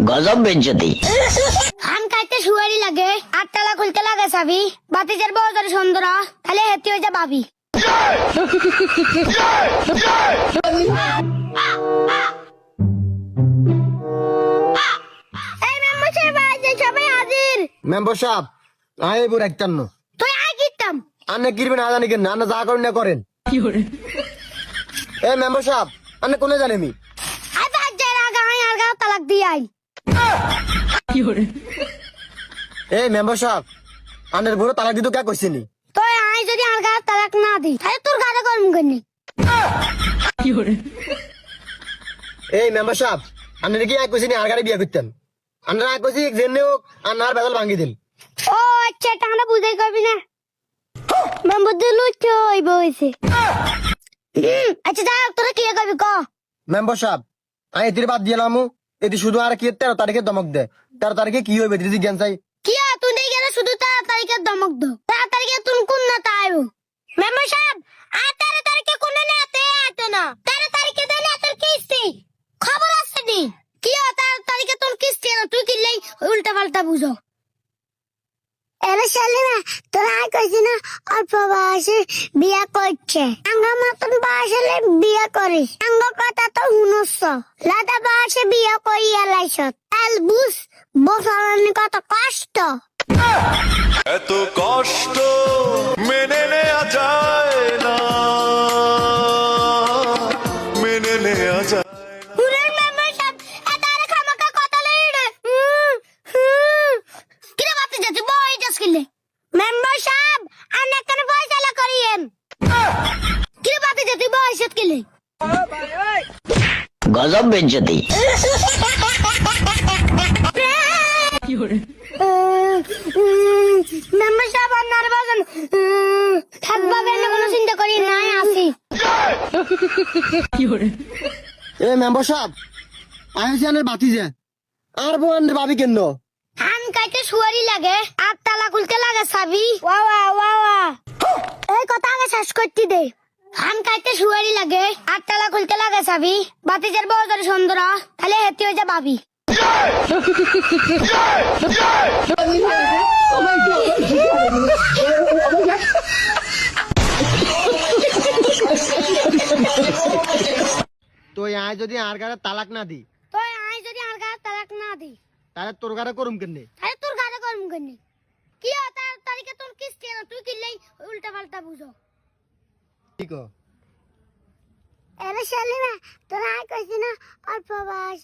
গজব বেজ্জতি। ধান খাইতে শুয়ারি লাগে, আটতলা খুলতে লাগে চাবি, বাতিজের বউ যদি সুন্দর তাহলে হেতি হয়ে যা ভাবি। এই মেম্বার সাহেব আজ সবাই হাজির। মেম্বার সাহেব আয় বুড়া একটান তুই আয় কিতাম আন্নে কিরবেন না জানি কেন আন্না যা করেন না করেন এ মেম্বার সাহেব আন্নে কোনে জানি আমি আয় বাদ যায় আগা আয় আর গা তালাক দিয়ে আই। এ মেম্বার সাহেব আন্নের বুড়ো তালাক দিতে কে কইছিনি তুই আয় যদি আর গা তালাক না দি তাহলে তোর গাড়ি গরম করনি। এই মেম্বার সাহেব আন্নের কি এক কইছিনি আর গাড়ি বিয়ে করতেন আন্নার এক কইছি জেনে হোক আর নার বেদল ভাঙি দিন। ও আচ্ছা টাকা বুঝাই করবি না মেম্বার দিল চই বইছে। আচ্ছা যাই হোক তোরা কি করবি ক। মেম্বার সাহেব আমি এটির বাদ দিলাম এটি শুধু আর কি 13 তারিখে দমক দেয় 13 তারিখে কি হইবে দিদি জ্ঞান চাই কি তুই নেই গেলে শুধু 13 তারিখে দমক দো 13 তারিখে তুমি কোন না তাইবো মেম্বার সাহেব 13 তারিখে কোন না আতে না 13 তারিখে দেলে তোর কিস্তি খবর আছে নি কি 13 তারিখে তোর কিস্তি না তুই কি লই উল্টা পাল্টা বুঝো। এরা শালি না তোর আয় কইছি না অল্প বয়সে বিয়া করছে আঙ্গা মতন বয়সে বিয়া করিস আঙ্গ কথা তো শুনছ লাদা বয়সে বিয়া করিয়া লাইছ এল বুঝ বসানি কত কষ্ট। এত কষ্ট মেনে নেওয়া যায় না, মেনে নেওয়া যায়। হুরের মেম্বার সাহেব এদারে খামাকা কথা লইরে কিরে বাতি যাচ্ছে বই যাসকিলে মেম্বার সাহেব আনে কেন বই চালা করিয়েন কিরে বাতি যাচ্ছে বই যাসকিলে গজব বেজ্জতি। মেম্বার সাহেব আপনার বাজন থাকবা বেনে কোনো চিন্তা করি নাই আসি। এ মেম্বার সাহেব আইছি আনের বাতি যে আর বউ আন্নের ভাবি কেন ধান খাইতে শুয়ারি লাগে আর তালা খুলতে লাগে চাবি ওয়া ওয়া ওয়া এই কথা আগে শেষ করতে দে। ধান খাইতে শুয়ারি লাগে আর তালা খুলতে লাগে চাবি বাতিজের বউ যদি সুন্দর তাহলে হেতি হয়ে যা ভাবি। তো আয় যদি আর গাড়ি তালাক না দি তো আই যদি আর গা তালাক না দি তাহলে তোর গাড়ি করুম কেনে তাহলে তোর গাড়ি গরম করনি কি 13 তারিখে তোর কিস্তি না তুই কি লই উল্টা পাল্টা বুঝো। ঠিক এরা শালি না তোর আয় কইছি না অল্প বয়স